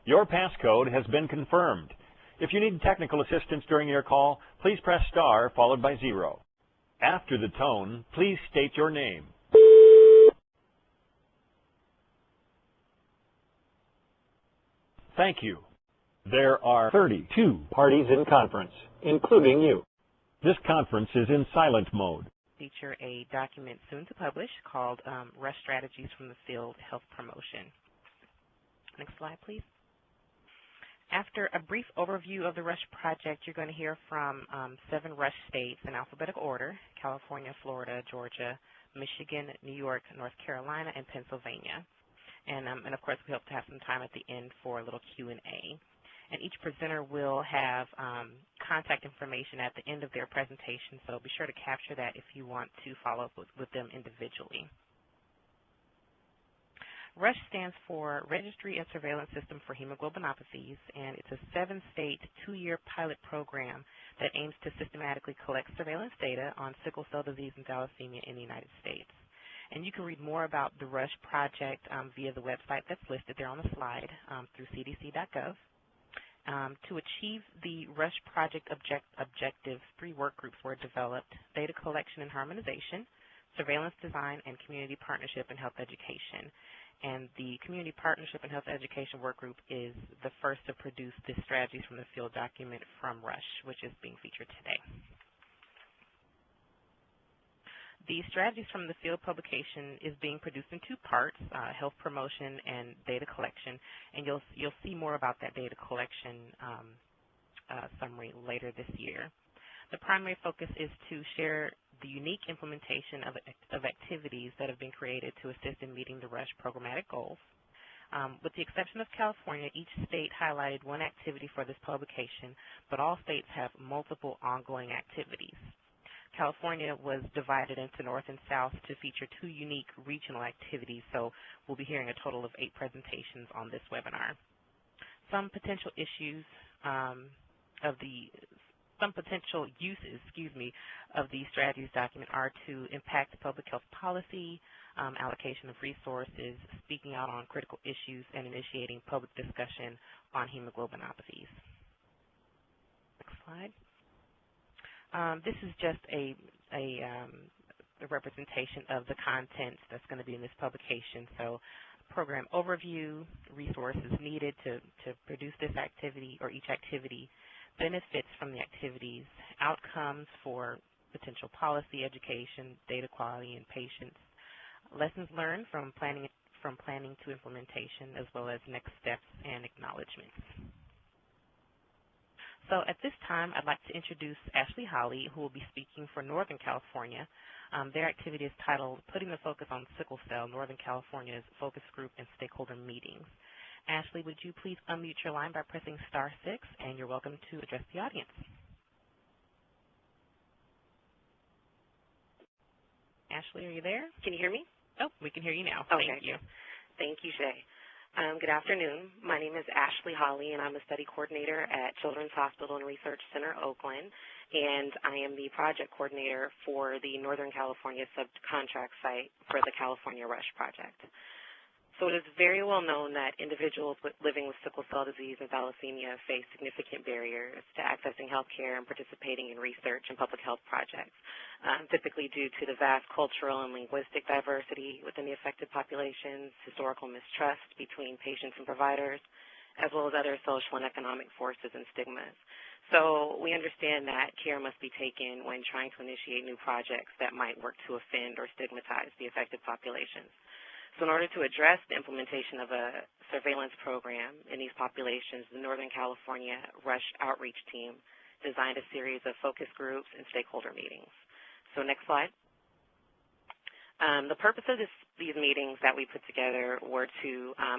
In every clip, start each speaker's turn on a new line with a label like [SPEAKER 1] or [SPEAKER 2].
[SPEAKER 1] Your passcode has been confirmed. If you need technical assistance during your call, please press star followed by 0. After the tone, please state your name. Thank you. There are 32 parties in conference, including you. This conference is in silent mode.
[SPEAKER 2] Feature a document soon to publish called RuSH Strategies from the Field Health Promotion. Next slide, please. After a brief overview of the RuSH project, you're going to hear from 7 RuSH states in alphabetical order: California, Florida, Georgia, Michigan, New York, North Carolina, and Pennsylvania. And of course, we hope to have some time at the end for a little Q&A. And each presenter will have contact information at the end of their presentation, so be sure to capture that if you want to follow up with them individually. RuSH stands for Registry and Surveillance System for Hemoglobinopathies, and it's a 7-state, 2-year pilot program that aims to systematically collect surveillance data on sickle cell disease and thalassemia in the United States. And you can read more about the RuSH project via the website that's listed there on the slide through cdc.gov. To achieve the RuSH project objectives, 3 work groups were developed: data collection and harmonization, surveillance design, and community partnership and health education. And the community partnership and health education work group is the first to produce this strategies from the field document from RuSH, which is being featured today. The strategies from the field publication is being produced in 2 parts, health promotion and data collection, and you'll see more about that data collection summary later this year. The primary focus is to share the unique implementation of activities that have been created to assist in meeting the RuSH programmatic goals. With the exception of California, each state highlighted 1 activity for this publication, but all states have multiple ongoing activities. California was divided into North and South to feature 2 unique regional activities, so we'll be hearing a total of 8 presentations on this webinar. Some potential uses, of the strategies document are to impact public health policy, allocation of resources, speaking out on critical issues, and initiating public discussion on hemoglobinopathies. Next slide. This is just a representation of the content that's going to be in this publication. So program overview, resources needed to produce this activity or each activity, benefits from the activities, outcomes for potential policy, education, data quality, and patients, lessons learned from planning to implementation, as well as next steps and acknowledgments. So at this time, I'd like to introduce Ashley Holly, who will be speaking for Northern California. Their activity is titled Putting the Focus on Sickle Cell, Northern California's Focus Group and Stakeholder Meetings. Ashley, would you please unmute your line by pressing *6, and you're welcome to address the audience. Ashley, are you there?
[SPEAKER 3] Can you hear me?
[SPEAKER 2] Oh, we can hear you now.
[SPEAKER 3] Okay.
[SPEAKER 2] Thank you.
[SPEAKER 3] Thank you, Shay. Good afternoon. My name is Ashley Holly, and I'm a study coordinator at Children's Hospital and Research Center, Oakland, and I am the project coordinator for the Northern California subcontract site for the California RuSH project. So it is very well known that individuals living with sickle cell disease and thalassemia face significant barriers to accessing health care and participating in research and public health projects, typically due to the vast cultural and linguistic diversity within the affected populations, historical mistrust between patients and providers, as well as other social and economic forces and stigmas. So we understand that care must be taken when trying to initiate new projects that might work to offend or stigmatize the affected populations. So in order to address the implementation of a surveillance program in these populations, the Northern California RuSH outreach team designed a series of focus groups and stakeholder meetings. So next slide. The purpose of these meetings that we put together were to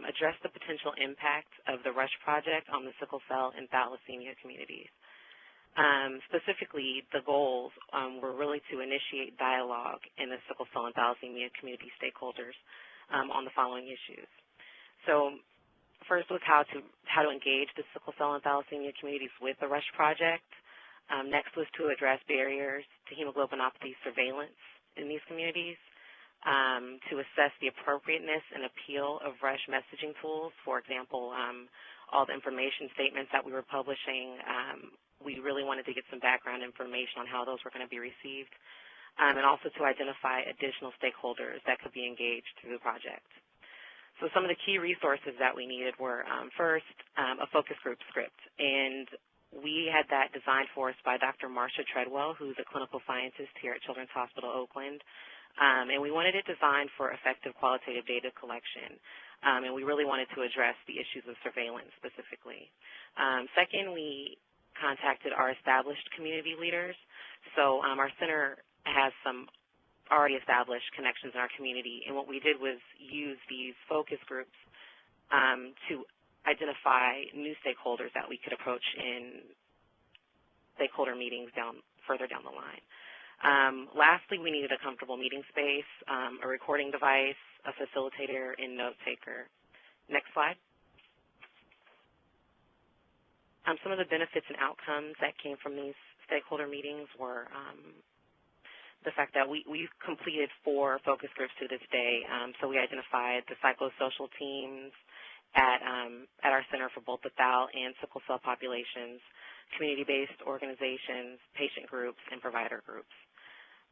[SPEAKER 3] address the potential impact of the RuSH project on the sickle cell and thalassemia communities. Specifically, the goals were really to initiate dialogue in the sickle cell and thalassemia community stakeholders on the following issues. So first was how to engage the sickle cell and thalassemia communities with the RuSH project. Next was to address barriers to hemoglobinopathy surveillance in these communities, to assess the appropriateness and appeal of RuSH messaging tools, for example, all the information statements that we were publishing, we really wanted to get some background information on how those were going to be received, and also to identify additional stakeholders that could be engaged through the project. So some of the key resources that we needed were, first, a focus group script. And we had that designed for us by Dr. Marcia Treadwell, who's a clinical scientist here at Children's Hospital Oakland. And we wanted it designed for effective qualitative data collection. And we really wanted to address the issues of surveillance specifically. Second, we contacted our established community leaders. So our center has some already established connections in our community, and what we did was use these focus groups to identify new stakeholders that we could approach in stakeholder meetings further down the line. Lastly, we needed a comfortable meeting space, a recording device, a facilitator, and note taker. Next slide. Some of the benefits and outcomes that came from these stakeholder meetings were the fact that we've completed 4 focus groups to this day. So we identified the psychosocial teams at our center for both the thal and sickle cell populations, community-based organizations, patient groups, and provider groups.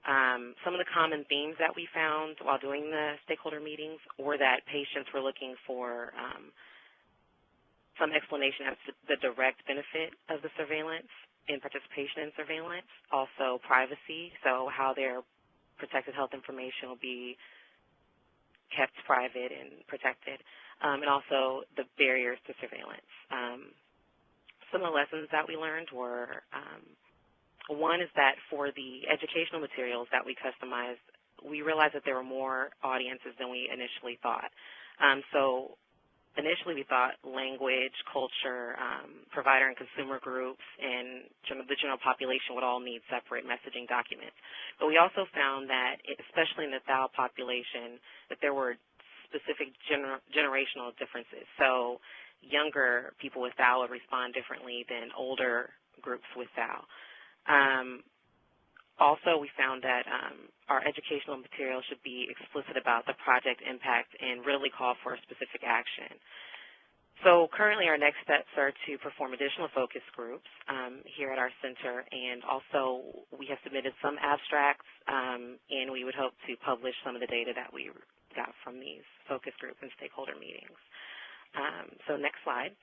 [SPEAKER 3] Some of the common themes that we found while doing the stakeholder meetings were that patients were looking for some explanation as to the direct benefit of the surveillance in participation in surveillance, also privacy, so how their protected health information will be kept private and protected, and also the barriers to surveillance. Some of the lessons that we learned were, one is that for the educational materials that we customized, we realized that there were more audiences than we initially thought. So initially we thought language, culture, provider and consumer groups, and the general population would all need separate messaging documents. But we also found that, especially in the thal population, that there were specific generational differences. So younger people with thal would respond differently than older groups with thal. Also, we found that our educational material should be explicit about the project impact and really call for a specific action. So currently our next steps are to perform additional focus groups here at our center, and also we have submitted some abstracts, and we would hope to publish some of the data that we got from these focus groups and stakeholder meetings. So next slide.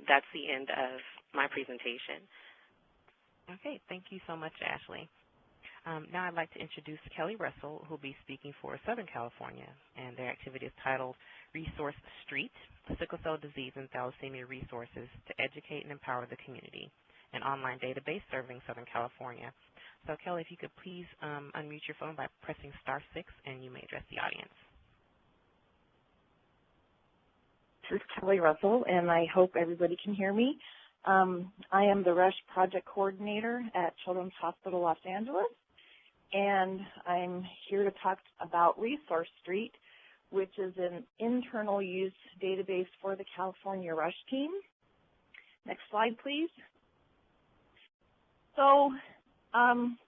[SPEAKER 3] That's the end of my presentation.
[SPEAKER 2] Okay, thank you so much, Ashley. Now I'd like to introduce Kelly Russell, who will be speaking for Southern California, and their activity is titled Resource Street, Sickle Cell Disease and Thalassemia Resources to Educate and Empower the Community, an online database serving Southern California. So Kelly, if you could please unmute your phone by pressing *6, and you may address the audience.
[SPEAKER 4] This is Kelly Russell, and I hope everybody can hear me. I am the RuSH project coordinator at Children's Hospital Los Angeles, and I'm here to talk about Resource Street, which is an internal use database for the California RuSH team. Next slide, please. So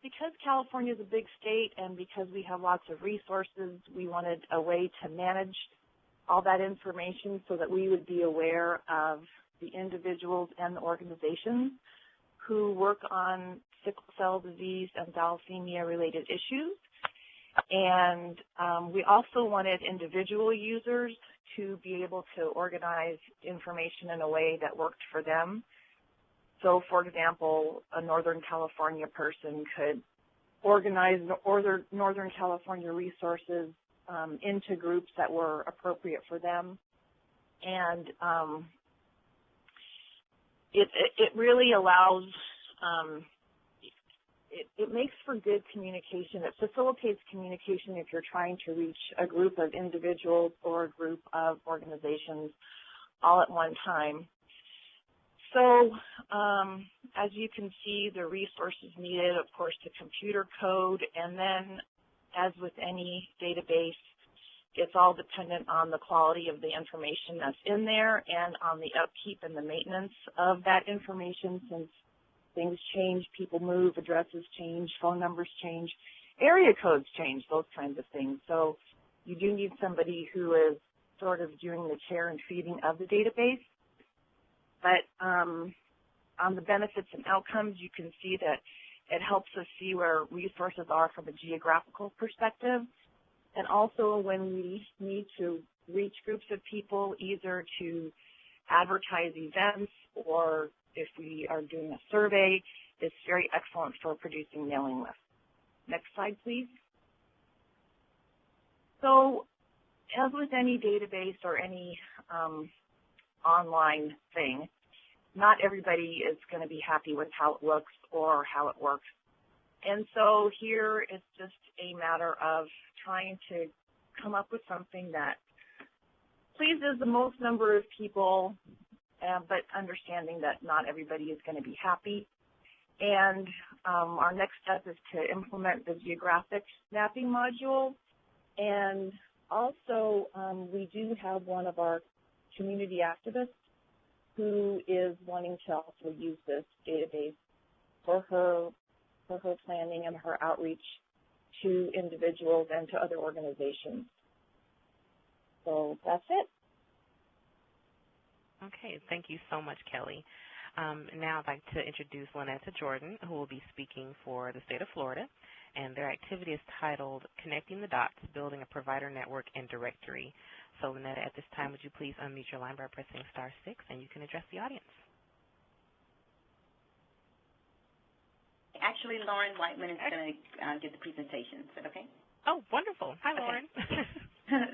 [SPEAKER 4] because California is a big state and because we have lots of resources, we wanted a way to manage all that information so that we would be aware of the individuals and the organizations who work on sickle cell disease and thalassemia-related issues. And we also wanted individual users to be able to organize information in a way that worked for them. So, for example, a Northern California person could organize Northern California resources into groups that were appropriate for them. And it really allows, it makes for good communication. It facilitates communication if you're trying to reach a group of individuals or a group of organizations all at one time. So as you can see, the resources needed, of course, the computer code, and then as with any database, it's all dependent on the quality of the information that's in there and on the upkeep and the maintenance of that information, since things change, people move, addresses change, phone numbers change, area codes change, those kinds of things. So you do need somebody who is sort of doing the care and feeding of the database. But on the benefits and outcomes, you can see that it helps us see where resources are from a geographical perspective. And also when we need to reach groups of people, either to advertise events or if we are doing a survey, it's very excellent for producing mailing lists. Next slide, please. So as with any database or any online thing, not everybody is going to be happy with how it looks or how it works. And so here it's just a matter of trying to come up with something that pleases the most number of people, but understanding that not everybody is going to be happy. And our next step is to implement the geographic mapping module. And also we do have one of our community activists who is wanting to also use this database for her planning and her outreach to individuals and to other organizations. So that's it.
[SPEAKER 2] Okay, thank you so much, Kelly. Now I'd like to introduce Lynetta Jordan, who will be speaking for the state of Florida, and their activity is titled Connecting the Dots, Building a Provider Network and Directory. So Lynetta, at this time, would you please unmute your line by pressing *6, and you can address the audience.
[SPEAKER 5] Actually, Lauren Whiteman is going to give the presentation. Is that okay?
[SPEAKER 2] Oh, wonderful. Hi, Lauren.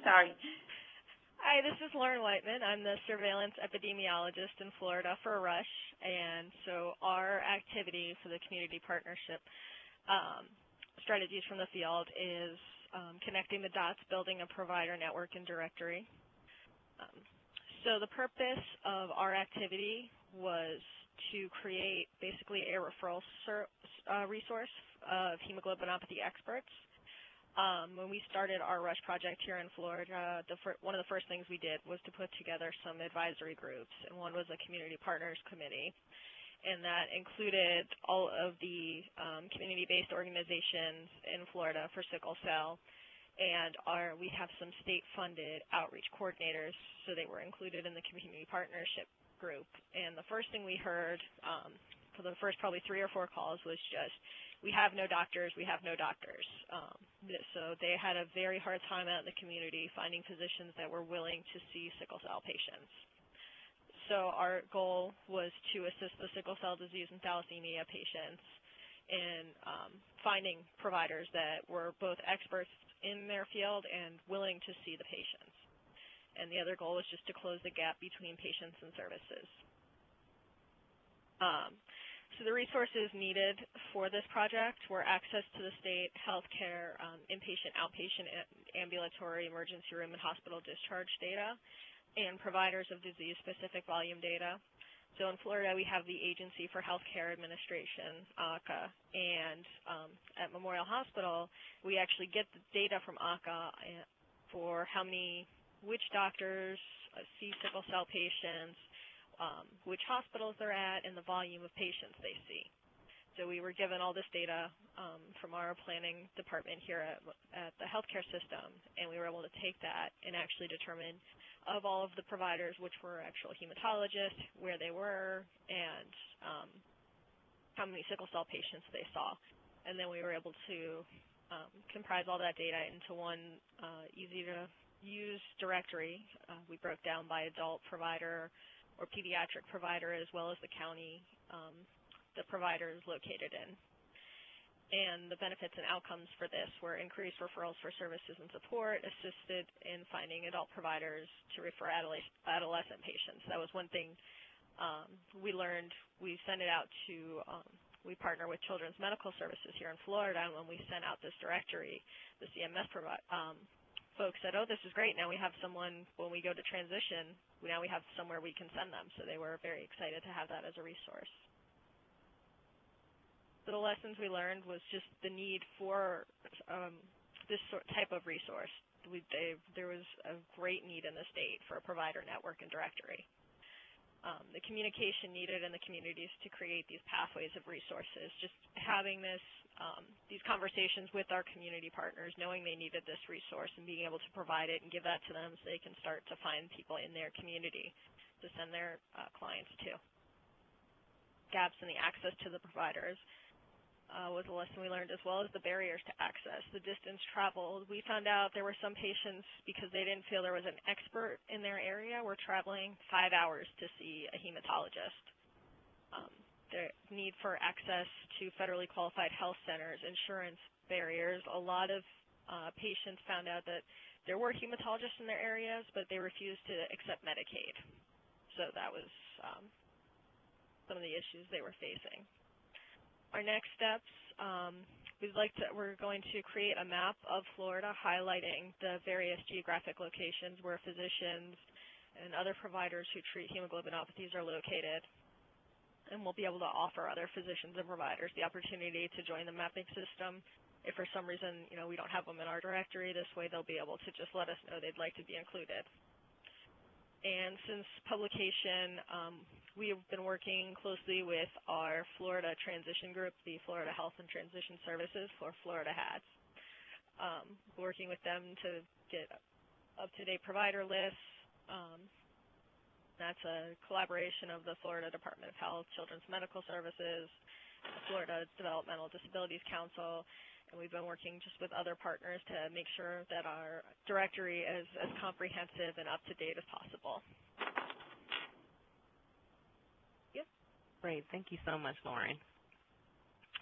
[SPEAKER 5] Sorry.
[SPEAKER 6] Hi, this is Lauren Whiteman. I'm the surveillance epidemiologist in Florida for RuSH, and so our activity for the community partnership strategies from the field is connecting the dots, building a provider network and directory. So the purpose of our activity was to create basically a referral resource of hemoglobinopathy experts. When we started our RuSH project here in Florida, one of the first things we did was to put together some advisory groups, and one was a community partners committee, and that included all of the community-based organizations in Florida for sickle cell, and we have some state-funded outreach coordinators, so they were included in the community partnership group. And the first thing we heard for the first probably 3 or 4 calls was just, we have no doctors, we have no doctors. So they had a very hard time out in the community finding physicians that were willing to see sickle cell patients. So our goal was to assist the sickle cell disease and thalassemia patients in finding providers that were both experts in their field and willing to see the patients. And the other goal was just to close the gap between patients and services. So the resources needed for this project were access to the state healthcare, inpatient, outpatient, ambulatory, emergency room, and hospital discharge data, and providers of disease-specific volume data. So in Florida, we have the Agency for Healthcare Administration, AHCA, and at Memorial Hospital, we actually get the data from AHCA for which doctors see sickle cell patients, which hospitals they're at, and the volume of patients they see. So we were given all this data from our planning department here at the healthcare system, and we were able to take that and actually determine of all of the providers which were actual hematologists, where they were, and how many sickle cell patients they saw. And then we were able to comprise all that data into one easy-to-use directory. We broke down by adult provider or pediatric provider, as well as the county the provider is located in. And the benefits and outcomes for this were increased referrals for services and support, assisted in finding adult providers to refer adolescent patients. That was one thing we learned. We sent it out to, we partner with Children's Medical Services here in Florida, and when we sent out this directory, the CMS folks said, oh, this is great. Now we have someone, when we go to transition, now we have somewhere we can send them. So they were very excited to have that as a resource. So the lessons we learned was just the need for this type of resource. There was a great need in the state for a provider network and directory. The communication needed in the communities to create these pathways of resources, just having these conversations with our community partners, knowing they needed this resource and being able to provide it and give that to them so they can start to find people in their community to send their clients to. Gaps in the access to the providers was a lesson we learned, as well as the barriers to access, the distance traveled. We found out there were some patients, because they didn't feel there was an expert in their area, were traveling 5 hours to see a hematologist. The need for access to federally qualified health centers, insurance barriers. A lot of patients found out that there were hematologists in their areas, but they refused to accept Medicaid. So that was some of the issues they were facing. Our next steps, we're going to create a map of Florida highlighting the various geographic locations where physicians and other providers who treat hemoglobinopathies are located. And we'll be able to offer other physicians and providers the opportunity to join the mapping system. If for some reason, we don't have them in our directory, this way they'll be able to just let us know they'd like to be included. And since publication, we have been working closely with our Florida transition group, the Florida Health and Transition Services, for Florida HATS, working with them to get up-to-date provider lists. That's a collaboration of the Florida Department of Health, Children's Medical Services, the Florida Developmental Disabilities Council, and we've been working just with other partners to make sure that our directory is as comprehensive and up-to-date as possible.
[SPEAKER 2] Yep. Great. Thank you so much, Lauren.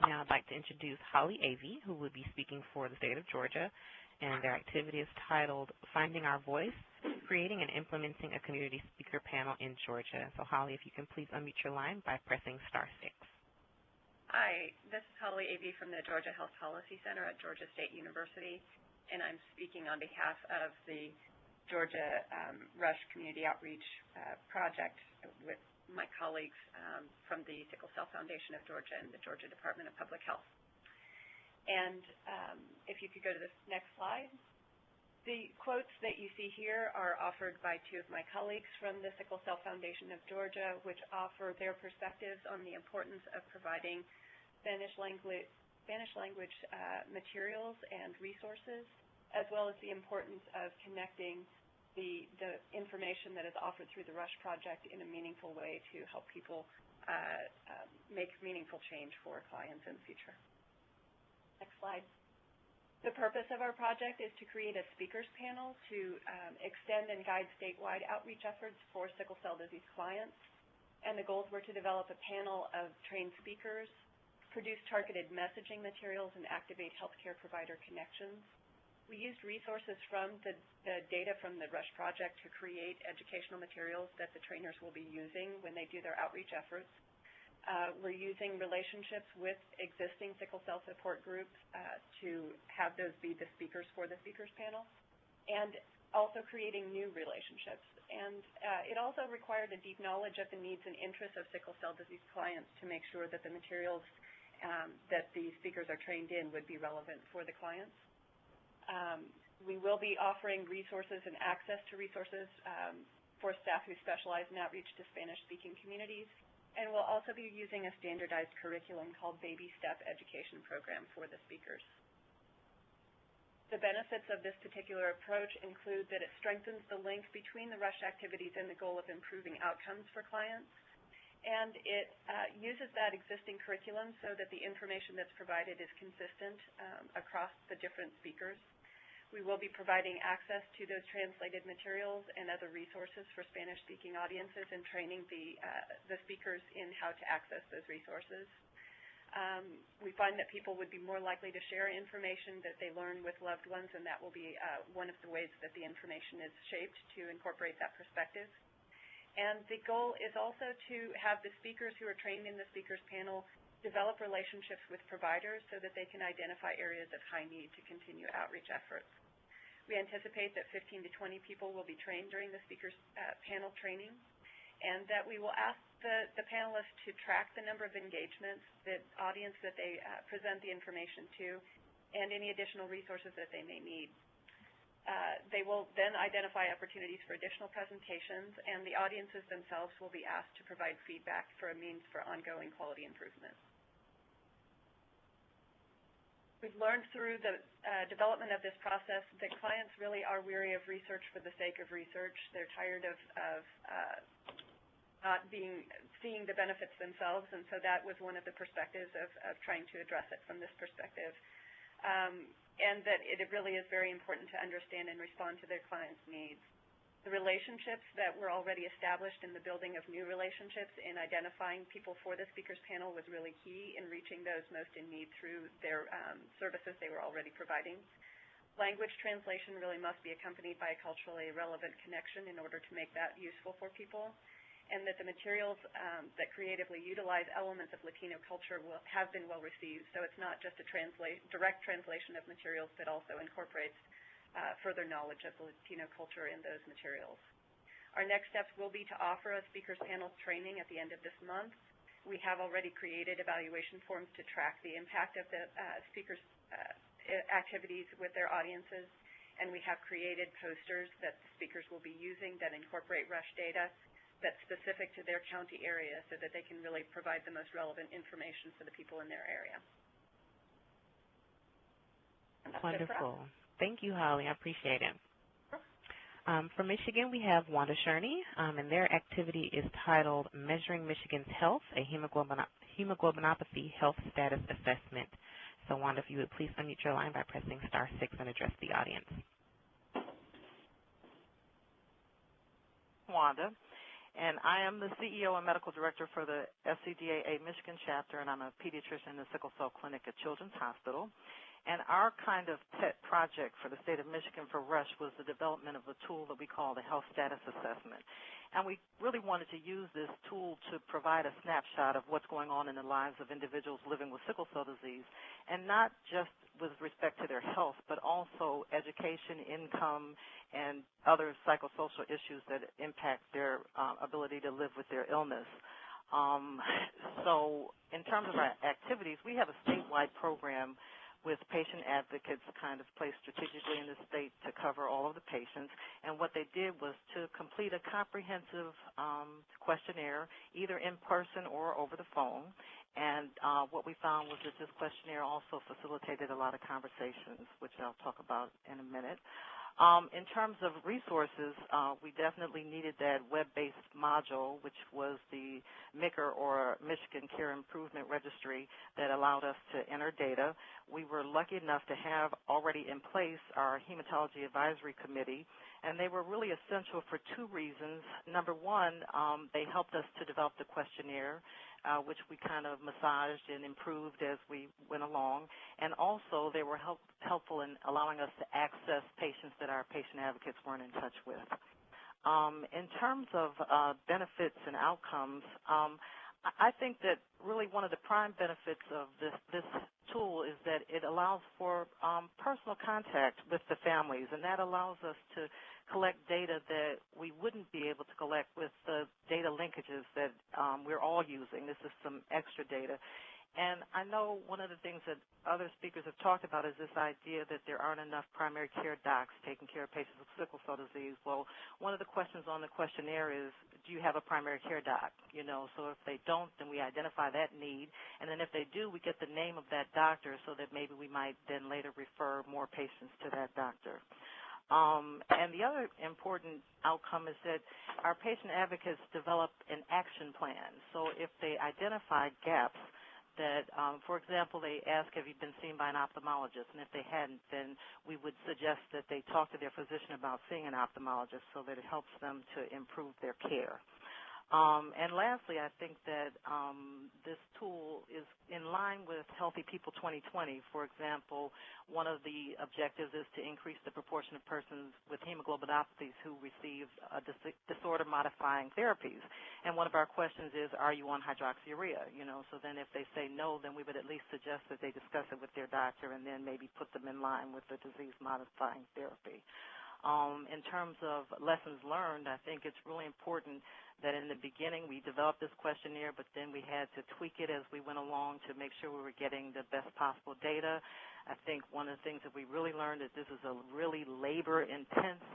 [SPEAKER 2] Now I'd like to introduce Holly Avey, who will be speaking for the state of Georgia, and their activity is titled Finding Our Voice, Creating and Implementing a Community Speaker Panel in Georgia. So Holly, if you can please unmute your line by pressing *6.
[SPEAKER 7] Hi, this is Holly Avey from the Georgia Health Policy Center at Georgia State University, and I'm speaking on behalf of the Georgia RuSH Community Outreach Project with my colleagues from the Sickle Cell Foundation of Georgia and the Georgia Department of Public Health. And if you could go to the next slide. The quotes that you see here are offered by two of my colleagues from the Sickle Cell Foundation of Georgia, which offer their perspectives on the importance of providing Spanish language materials and resources, as well as the importance of connecting the information that is offered through the RuSH project in a meaningful way to help people make meaningful change for clients in the future. Next slide. The purpose of our project is to create a speakers panel to extend and guide statewide outreach efforts for sickle cell disease clients. And the goals were to develop a panel of trained speakers, produce targeted messaging materials, and activate healthcare provider connections. We used resources from the data from the RuSH project to create educational materials that the trainers will be using when they do their outreach efforts. We're using relationships with existing sickle cell support groups to have those be the speakers for the speakers panel, and also creating new relationships. And it also required a deep knowledge of the needs and interests of sickle cell disease clients to make sure that the materials that the speakers are trained in would be relevant for the clients. We will be offering resources and access to resources for staff who specialize in outreach to Spanish-speaking communities. And we'll also be using a standardized curriculum called Baby Step Education Program for the speakers. The benefits of this particular approach include that it strengthens the link between the RuSH activities and the goal of improving outcomes for clients. And it uses that existing curriculum so that the information that's provided is consistent across the different speakers. We will be providing access to those translated materials and other resources for Spanish-speaking audiences and training the speakers in how to access those resources. We find that people would be more likely to share information that they learn with loved ones, and that will be one of the ways that the information is shaped to incorporate that perspective. And the goal is also to have the speakers who are trained in the speakers panel develop relationships with providers so that they can identify areas of high need to continue outreach efforts. We anticipate that 15 to 20 people will be trained during the speakers panel training, and that we will ask the panelists to track the number of engagements, the audience that they present the information to, and any additional resources that they may need. They will then identify opportunities for additional presentations, and the audiences themselves will be asked to provide feedback for a means for ongoing quality improvement. We've learned through the development of this process that clients really are weary of research for the sake of research. They're tired of not seeing the benefits themselves, and so that was one of the perspectives of trying to address it from this perspective. And that it really is very important to understand and respond to their clients' needs. The relationships that were already established in the building of new relationships in identifying people for the speakers panel was really key in reaching those most in need through their services they were already providing. Language translation really must be accompanied by a culturally relevant connection in order to make that useful for people, and that the materials that creatively utilize elements of Latino culture have been well received. So it's not just a direct translation of materials, but also incorporates further knowledge of the Latino culture in those materials. Our next steps will be to offer a speakers panel training at the end of this month. We have already created evaluation forms to track the impact of the speakers' activities with their audiences, and we have created posters that the speakers will be using that incorporate RuSH data that's specific to their county area so that they can really provide the most relevant information for the people in their area.
[SPEAKER 2] Wonderful. Thank you, Holly. I appreciate it. From Michigan, we have Wanda Sherney, and their activity is titled Measuring Michigan's Health, a Hemoglobinopathy Health Status Assessment. So, Wanda, if you would please unmute your line by pressing *6 and address the audience.
[SPEAKER 8] Wanda, and I am the CEO and Medical Director for the SCDAA Michigan chapter, and I'm a pediatrician in the Sickle Cell Clinic at Children's Hospital. And our kind of pet project for the state of Michigan for RuSH was the development of a tool that we call the Health Status Assessment. And we really wanted to use this tool to provide a snapshot of what's going on in the lives of individuals living with sickle cell disease, and not just with respect to their health, but also education, income, and other psychosocial issues that impact their ability to live with their illness. So in terms of our activities, we have a statewide program with patient advocates kind of placed strategically in the state to cover all of the patients. And what they did was to complete a comprehensive questionnaire, either in person or over the phone. And what we found was that this questionnaire also facilitated a lot of conversations, which I'll talk about in a minute. In terms of resources, we definitely needed that web-based module, which was the MICR, or Michigan Care Improvement Registry, that allowed us to enter data. We were lucky enough to have already in place our Hematology Advisory Committee, and they were really essential for two reasons. Number one, they helped us to develop the questionnaire, which we kind of massaged and improved as we went along. And also, they were helpful in allowing us to access patients that our patient advocates weren't in touch with. In terms of benefits and outcomes, I think that really one of the prime benefits of this tool is that it allows for personal contact with the families, and that allows us to collect data that we wouldn't be able to collect with the data linkages that we're all using. This is some extra data. And I know one of the things that other speakers have talked about is this idea that there aren't enough primary care docs taking care of patients with sickle cell disease. Well, one of the questions on the questionnaire is, do you have a primary care doc? You know, so if they don't, then we identify that need. And then if they do, we get the name of that doctor so that maybe we might then later refer more patients to that doctor. And the other important outcome is that our patient advocates develop an action plan. So if they identify gaps, that, for example, they ask, have you been seen by an ophthalmologist? And if they hadn't, then we would suggest that they talk to their physician about seeing an ophthalmologist so that it helps them to improve their care. And lastly, I think that this tool is in line with Healthy People 2020. For example, one of the objectives is to increase the proportion of persons with hemoglobinopathies who receive disorder-modifying therapies. And one of our questions is, are you on hydroxyurea? You know, so then if they say no, then we would at least suggest that they discuss it with their doctor and then maybe put them in line with the disease-modifying therapy. In terms of lessons learned, I think it's really important that in the beginning we developed this questionnaire, but then we had to tweak it as we went along to make sure we were getting the best possible data. I think one of the things that we really learned is this is a really labor-intense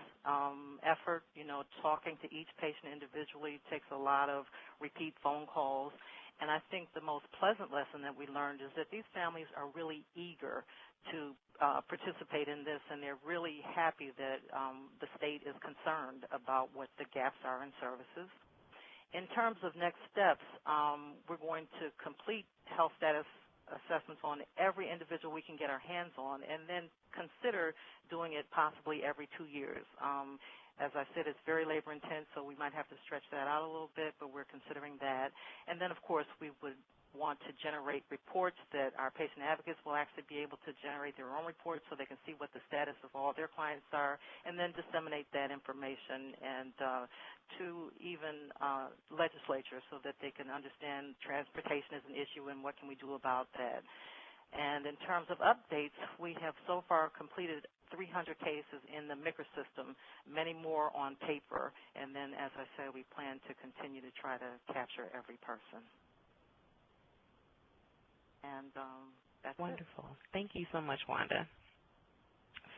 [SPEAKER 8] effort. You know, talking to each patient individually takes a lot of repeat phone calls. And I think the most pleasant lesson that we learned is that these families are really eager to participate in this, and they're really happy that the state is concerned about what the gaps are in services. In terms of next steps, we're going to complete health status assessments on every individual we can get our hands on, and then consider doing it possibly every 2 years. As I said, it's very labor intense, so we might have to stretch that out a little bit, but we're considering that. And then, of course, we would want to generate reports that our patient advocates will actually be able to generate their own reports so they can see what the status of all their clients are, and then disseminate that information and to even legislatures so that they can understand transportation is an issue and what can we do about that. And in terms of updates, we have so far completed 300 cases in the MICR system, many more on paper, and then, as I said, we plan to continue to try to capture every person. And that's
[SPEAKER 2] wonderful. Thank you so much, Wanda.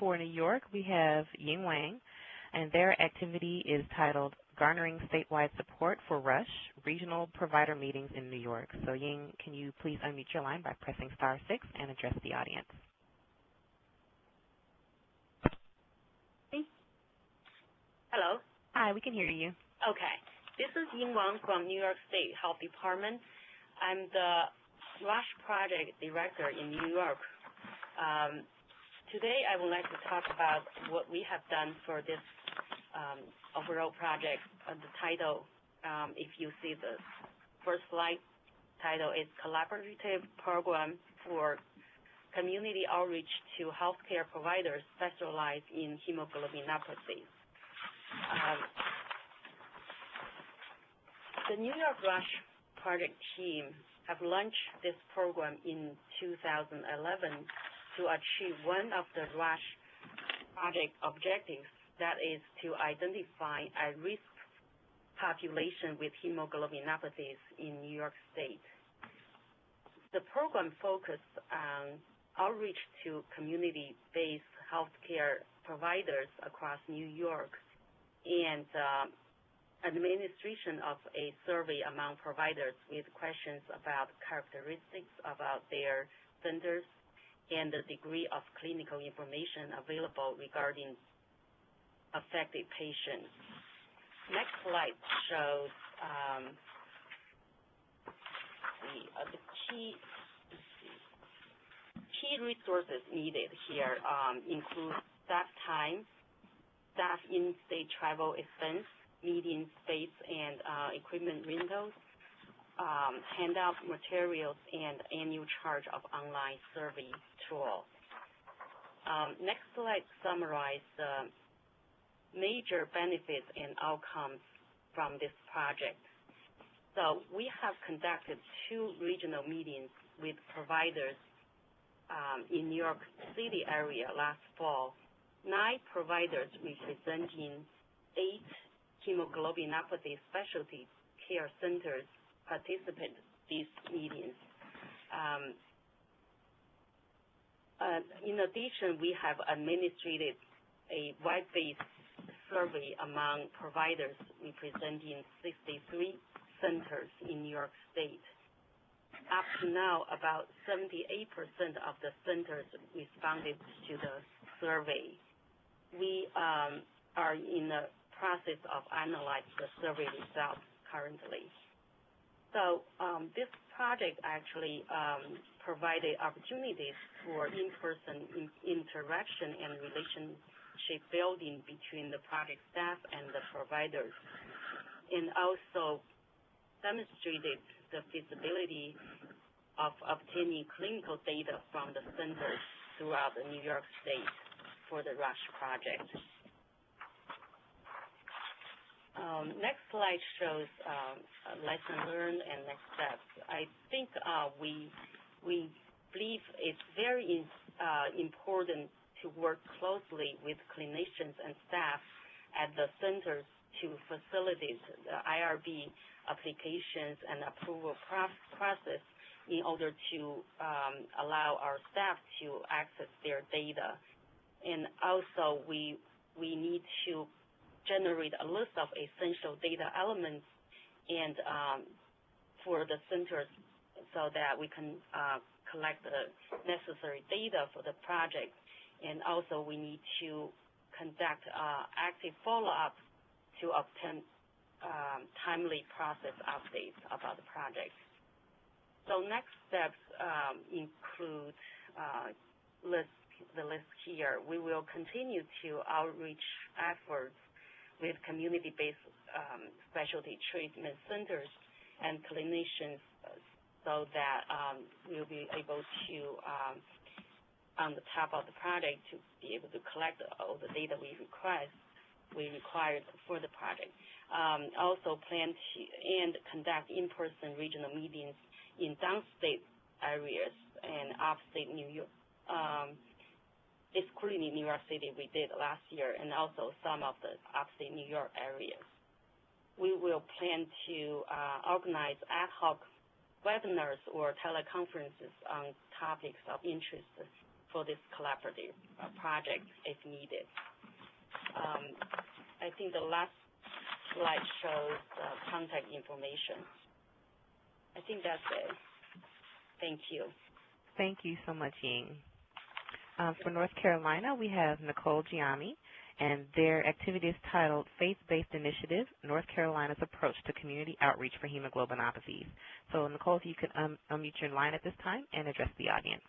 [SPEAKER 2] For New York, we have Ying Wang, and their activity is titled Garnering Statewide Support for RuSH, Regional Provider Meetings in New York. So, Ying, can you please unmute your line by pressing *6 and address the audience?
[SPEAKER 9] Hello.
[SPEAKER 2] Hi, we can hear you.
[SPEAKER 9] Okay. This is Ying Wang from New York State Health Department. I'm the RuSH Project Director in New York. Today, I would like to talk about what we have done for this overall project. The title, if you see the first slide, title is Collaborative Program for Community Outreach to Healthcare Providers Specialized in Hemoglobinopathies. The New York RuSH project team have launched this program in 2011 to achieve one of the RuSH project objectives, that is to identify a risk population with hemoglobinopathies in New York State. The program focused on outreach to community-based healthcare providers across New York and administration of a survey among providers with questions about characteristics about their centers and the degree of clinical information available regarding affected patients. Next slide shows the key resources needed here include staff time, staff in-state travel expense, meeting space and equipment rentals, handout materials, and annual charge of online survey tool. Next slide summarizes the major benefits and outcomes from this project. So we have conducted 2 regional meetings with providers in New York City area last fall. 9 providers representing 8 hemoglobinopathy specialty care centers participated in these meetings. In addition, we have administered a web-based survey among providers representing 63 centers in New York State. Up to now, about 78% of the centers responded to the survey. We are in the process of analyzing the survey results currently. So this project actually provided opportunities for in-person interaction and relationship building between the project staff and the providers, and also demonstrated the feasibility of obtaining clinical data from the centers throughout the New York State for the RuSH project. Next slide shows lesson learned and next steps. I think we believe it's very important to work closely with clinicians and staff at the centers to facilitate the IRB applications and approval process in order to allow our staff to access their data. And also we need to generate a list of essential data elements and for the centers so that we can collect the necessary data for the project. And also we need to conduct active follow-up to obtain timely process updates about the project. So next steps include the list here. We will continue to outreach efforts with community-based specialty treatment centers and clinicians so that we'll be able to, on the top of the project, to be able to collect all the data we required for the project. Also plan to conduct in-person regional meetings in downstate areas and upstate New York, excluding New York City we did last year, and also some of the upstate New York areas. We will plan to organize ad hoc webinars or teleconferences on topics of interest for this collaborative project if needed. I think the last slide shows contact information. I think that's it. Thank you.
[SPEAKER 2] Thank you so much, Ying. For North Carolina, we have Nicole Giammi, and their activity is titled Faith-Based Initiative, North Carolina's Approach to Community Outreach for Hemoglobinopathies. So, Nicole, if you could unmute your line at this time and address the audience.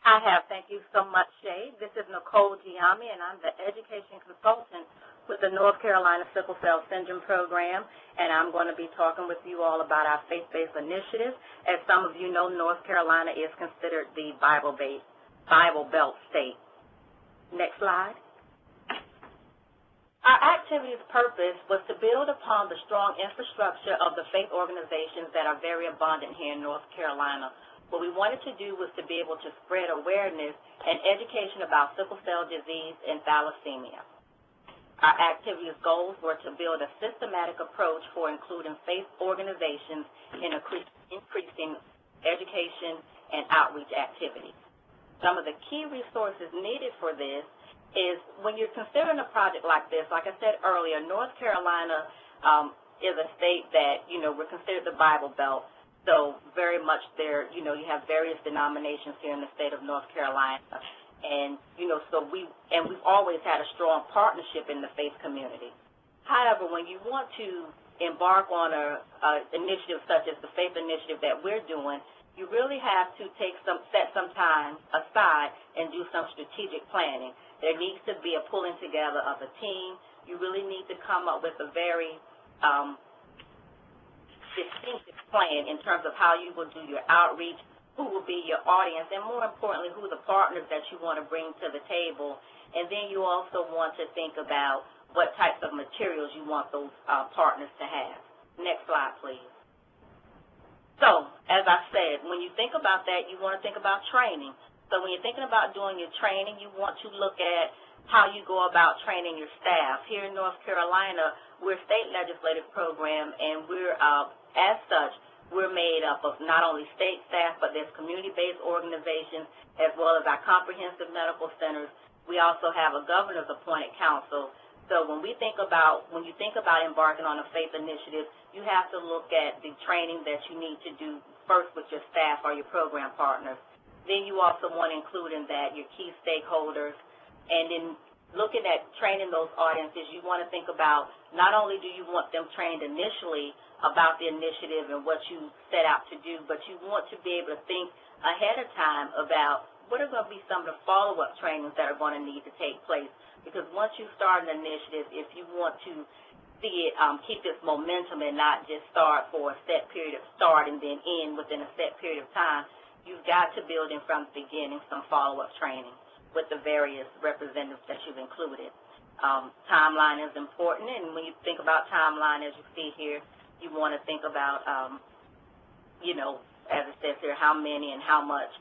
[SPEAKER 10] I have. Thank you so much, Shay. This is Nicole Giammi, and I'm the education consultant with the North Carolina Sickle Cell Syndrome Program, and I'm going to be talking with you all about our faith-based initiative. As some of you know, North Carolina is considered the Bible Belt state. Next slide. Our activity's purpose was to build upon the strong infrastructure of the faith organizations that are very abundant here in North Carolina. What we wanted to do was to be able to spread awareness and education about sickle cell disease and thalassemia. Our activity's goals were to build a systematic approach for including faith organizations in increasing education and outreach activities. Some of the key resources needed for this is when you're considering a project like this, like I said earlier, North Carolina is a state that, we're considered the Bible Belt. So very much there, you have various denominations here in the state of North Carolina. And, so we've always had a strong partnership in the faith community. However, when you want to embark on an initiative such as the faith initiative that we're doing, you really have to set some time aside and do some strategic planning. There needs to be a pulling together of a team. You really need to come up with a very distinctive plan in terms of how you will do your outreach, who will be your audience, and more importantly, who are the partners that you want to bring to the table. And then you also want to think about what types of materials you want those partners to have. Next slide, please. So, as I said, when you think about that, you want to think about training. So when you're thinking about doing your training, you want to look at how you go about training your staff. Here in North Carolina, we're a state legislative program, and we're, as such, we're made up of not only state staff, but there's community-based organizations, as well as our comprehensive medical centers. We also have a governor's appointed council. So when you think about embarking on a faith initiative, you have to look at the training that you need to do first with your staff or your program partners. Then you also want to include in that your key stakeholders. And in looking at training those audiences, you want to think about not only do you want them trained initially about the initiative and what you set out to do, but you want to be able to think ahead of time about what are going to be some of the follow-up trainings that are going to need to take place. Because once you start an initiative, if you want to see it keep its momentum and not just start for a set period of start and then end within a set period of time, you've got to build in from the beginning some follow-up training with the various representatives that you've included. Timeline is important, and when you think about timeline, as you see here, you want to think about, as it says here, how many and how much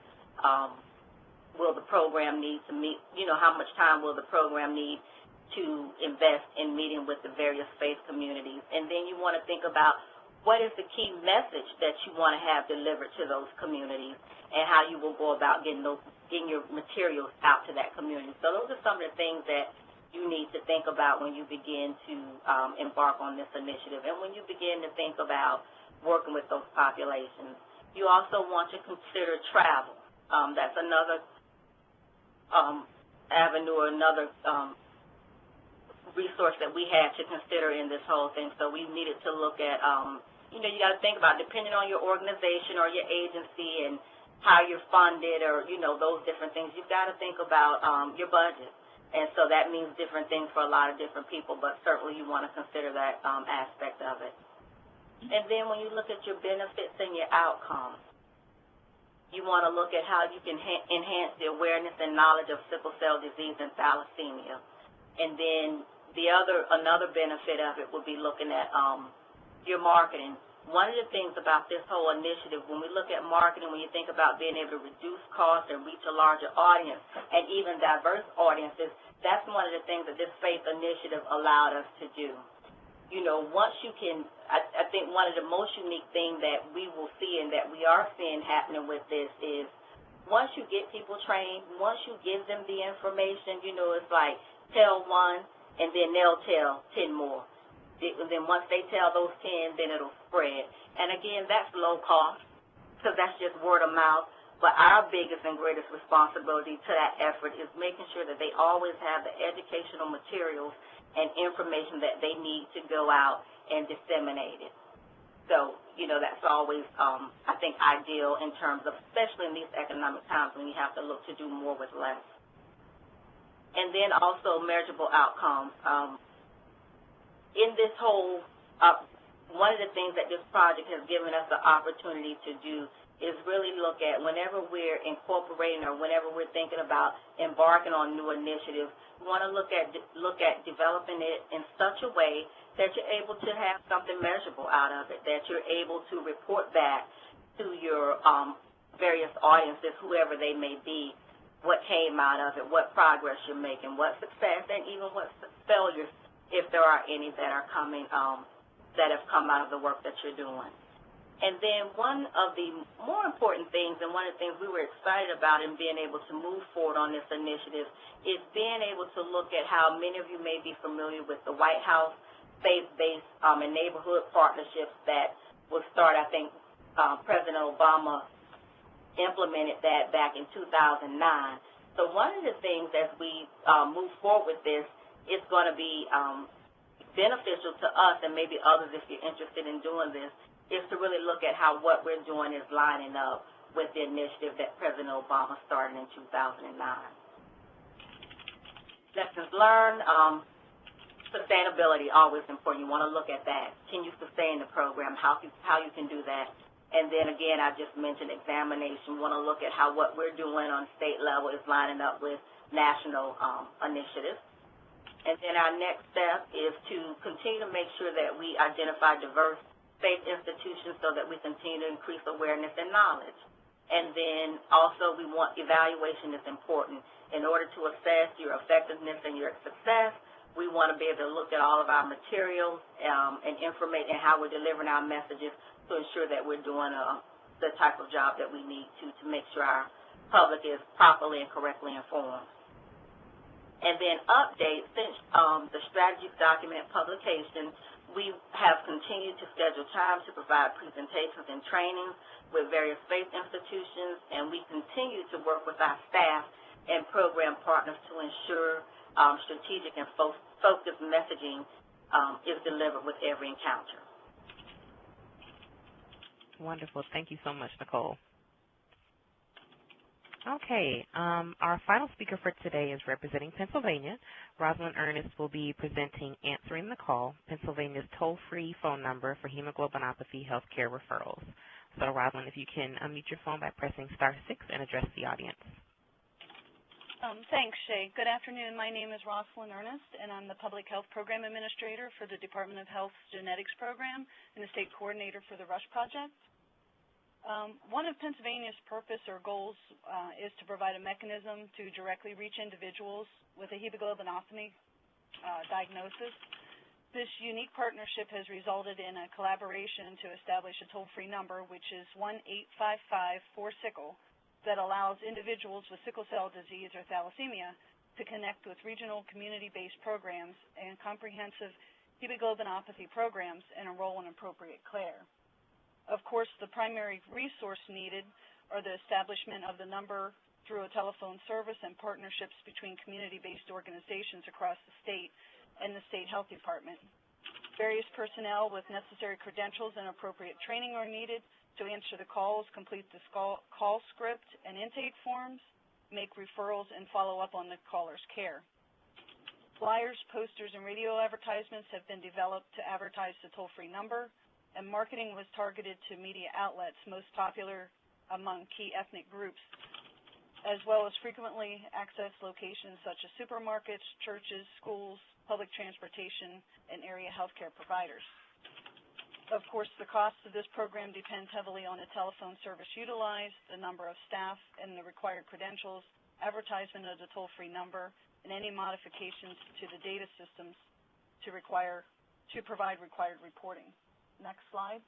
[SPEAKER 10] will the program need to meet, how much time will the program need to invest in meeting with the various faith communities. And then you want to think about what is the key message that you want to have delivered to those communities and how you will go about getting your materials out to that community. So those are some of the things that you need to think about when you begin to embark on this initiative. And when you begin to think about working with those populations, you also want to consider travel. That's another avenue or another resource that we had to consider in this whole thing. So we needed to look at, you know, you got to think about, depending on your organization or your agency and how you're funded or, you know, those different things, you've got to think about your budget. And so that means different things for a lot of different people, but certainly you want to consider that aspect of it. And then when you look at your benefits and your outcomes, you want to look at how you can enhance the awareness and knowledge of sickle cell disease and thalassemia. And then another benefit of it would be looking at your marketing. One of the things about this whole initiative, when we look at marketing, when you think about being able to reduce costs and reach a larger audience and even diverse audiences, that's one of the things that this FAITH initiative allowed us to do. You know, once you can, I think one of the most unique things that we will see and that we are seeing happening with this is once you get people trained, once you give them the information, you know, it's like tell one and then they'll tell 10 more. And then once they tell those 10, then it'll spread. And again, that's low cost because that's just word of mouth. But our biggest and greatest responsibility to that effort is making sure that they always have the educational materials and information that they need to go out and disseminate it. So, you know, that's always, I think, ideal in terms of, especially in these economic times when you have to look to do more with less. And then also measurable outcomes. In this whole, one of the things that this project has given us the opportunity to do is really look at whenever we're incorporating or whenever we're thinking about embarking on new initiatives, we want to look at developing it in such a way that you're able to have something measurable out of it, that you're able to report back to your various audiences, whoever they may be, what came out of it, what progress you're making, what success, and even what failures, if there are any that are coming, that have come out of the work that you're doing. And then one of the more important things, and one of the things we were excited about in being able to move forward on this initiative, is being able to look at how many of you may be familiar with the White House faith-based and neighborhood partnerships that was started, I think President Obama implemented that back in 2009. So one of the things as we move forward with this, it's going to be beneficial to us and maybe others if you're interested in doing this, is to really look at how what we're doing is lining up with the initiative that President Obama started in 2009. Lessons learned, sustainability, always important. You want to look at that. Can you sustain the program? How you can do that? And then again, I just mentioned examination. We want to look at how what we're doing on state level is lining up with national initiatives. And then our next step is to continue to make sure that we identify diverse faith institutions so that we continue to increase awareness and knowledge. And then also we want evaluation is important. In order to assess your effectiveness and your success, we want to be able to look at all of our materials and information and how we're delivering our messages to ensure that we're doing the type of job that we need to make sure our public is properly and correctly informed. And then updates, since the strategy document publication, we have continued to schedule time to provide presentations and trainings with various faith institutions, and we continue to work with our staff and program partners to ensure strategic and focused messaging is delivered with every encounter.
[SPEAKER 2] Wonderful. Thank you so much, Nicole. Okay, our final speaker for today is representing Pennsylvania. Rosalind Ernest will be presenting Answering the Call, Pennsylvania's toll-free phone number for hemoglobinopathy healthcare referrals. So, Rosalind, if you can unmute your phone by pressing *6 and address the audience.
[SPEAKER 11] Thanks, Shay. Good afternoon. My name is Rosalind Ernest, and I'm the Public Health Program Administrator for the Department of Health's Genetics Program and the State Coordinator for the RuSH Project. One of Pennsylvania's purpose or goals is to provide a mechanism to directly reach individuals with a hemoglobinopathy diagnosis. This unique partnership has resulted in a collaboration to establish a toll-free number, which is 1-855-4-SICKLE, that allows individuals with sickle cell disease or thalassemia to connect with regional community-based programs and comprehensive hemoglobinopathy programs and enroll in appropriate care. Of course, the primary resource needed are the establishment of the number through a telephone service and partnerships between community-based organizations across the state and the State Health Department. Various personnel with necessary credentials and appropriate training are needed to answer the calls, complete the call script and intake forms, make referrals, and follow up on the caller's care. Flyers, posters, and radio advertisements have been developed to advertise the toll-free number, and marketing was targeted to media outlets most popular among key ethnic groups, as well as frequently accessed locations such as supermarkets, churches, schools, public transportation, and area healthcare providers. Of course, the cost of this program depends heavily on the telephone service utilized, the number of staff, and the required credentials, advertisement of the toll-free number, and any modifications to the data systems to provide required reporting. Next slide.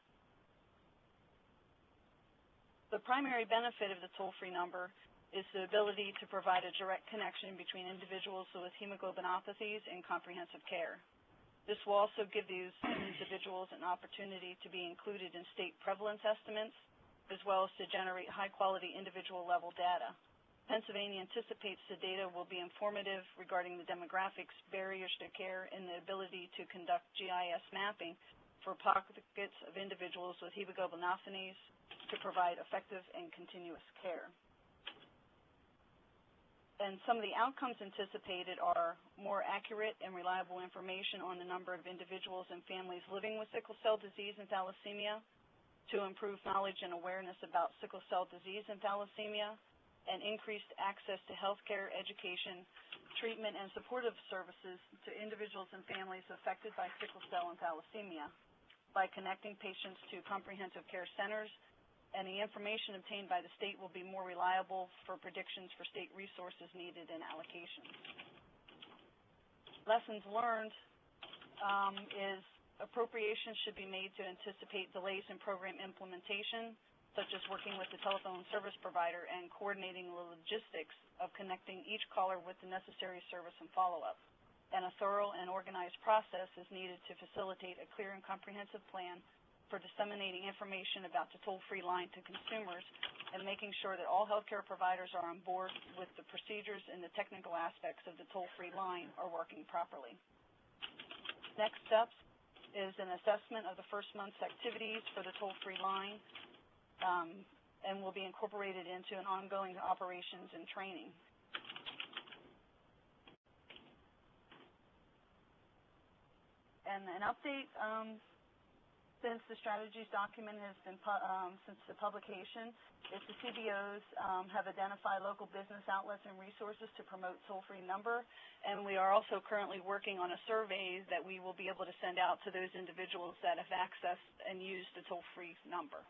[SPEAKER 11] The primary benefit of the toll-free number is the ability to provide a direct connection between individuals with hemoglobinopathies and comprehensive care. This will also give these individuals an opportunity to be included in state prevalence estimates, as well as to generate high-quality individual-level data. Pennsylvania anticipates the data will be informative regarding the demographics, barriers to care, and the ability to conduct GIS mapping for pockets of individuals with hemoglobinopathies to provide effective and continuous care. And some of the outcomes anticipated are more accurate and reliable information on the number of individuals and families living with sickle cell disease and thalassemia, to improve knowledge and awareness about sickle cell disease and thalassemia, and increased access to health care, education, treatment, and supportive services to individuals and families affected by sickle cell and thalassemia by connecting patients to comprehensive care centers, and the information obtained by the state will be more reliable for predictions for state resources needed and allocations. Lessons learned is appropriations should be made to anticipate delays in program implementation, such as working with the telephone service provider and coordinating the logistics of connecting each caller with the necessary service and follow-up. And a thorough and organized process is needed to facilitate a clear and comprehensive plan for disseminating information about the toll-free line to consumers and making sure that all healthcare providers are on board with the procedures and the technical aspects of the toll-free line are working properly. Next steps is an assessment of the first month's activities for the toll-free line and will be incorporated into an ongoing operations and training. And an update, since the strategies document has been, since the publication, is the CBOs have identified local business outlets and resources to promote toll-free number, and we are also currently working on a survey that we will be able to send out to those individuals that have accessed and used the toll-free number.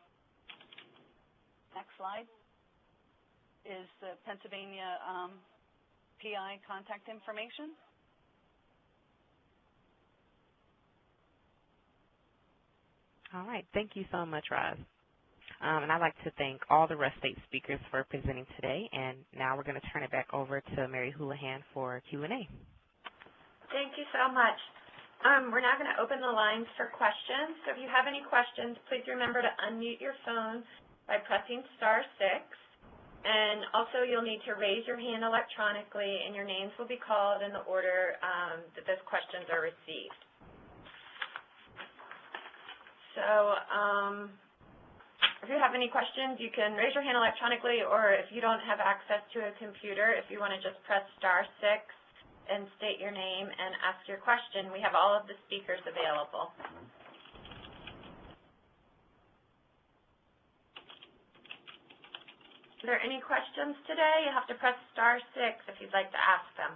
[SPEAKER 11] Next slide is the Pennsylvania PI contact information.
[SPEAKER 2] All right. Thank you so much, Roz. And I'd like to thank all the RuSH State speakers for presenting today. And now we're going to turn it back over to Mary Houlihan for Q&A.
[SPEAKER 12] Thank you so much. We're now going to open the lines for questions. So if you have any questions, please remember to unmute your phone by pressing *6. And also you'll need to raise your hand electronically, and your names will be called in the order that those questions are received. So if you have any questions, you can raise your hand electronically, or if you don't have access to a computer, if you want to just press *6 and state your name and ask your question. We have all of the speakers available. Are there any questions today? You have to press *6 if you'd like to ask them.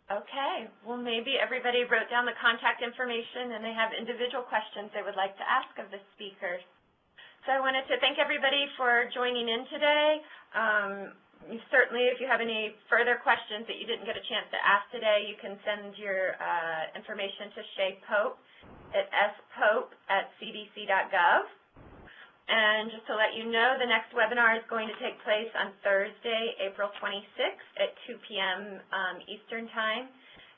[SPEAKER 12] Okay, well maybe everybody wrote down the contact information and they have individual questions they would like to ask of the speakers. So I wanted to thank everybody for joining in today. Certainly if you have any further questions that you didn't get a chance to ask today, you can send your information to Shay Pope at spope@cdc.gov. And just to let you know, the next webinar is going to take place on Thursday, April 26th at 2 p.m. Eastern Time,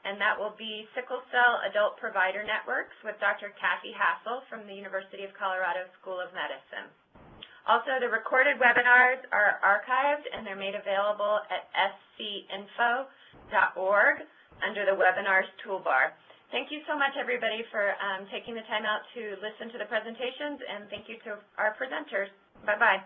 [SPEAKER 12] and that will be Sickle Cell Adult Provider Networks with Dr. Kathy Hassel from the University of Colorado School of Medicine. Also, the recorded webinars are archived and they're made available at scinfo.org under the webinars toolbar. Thank you so much, everybody, for taking the time out to listen to the presentations, and thank you to our presenters. Bye-bye.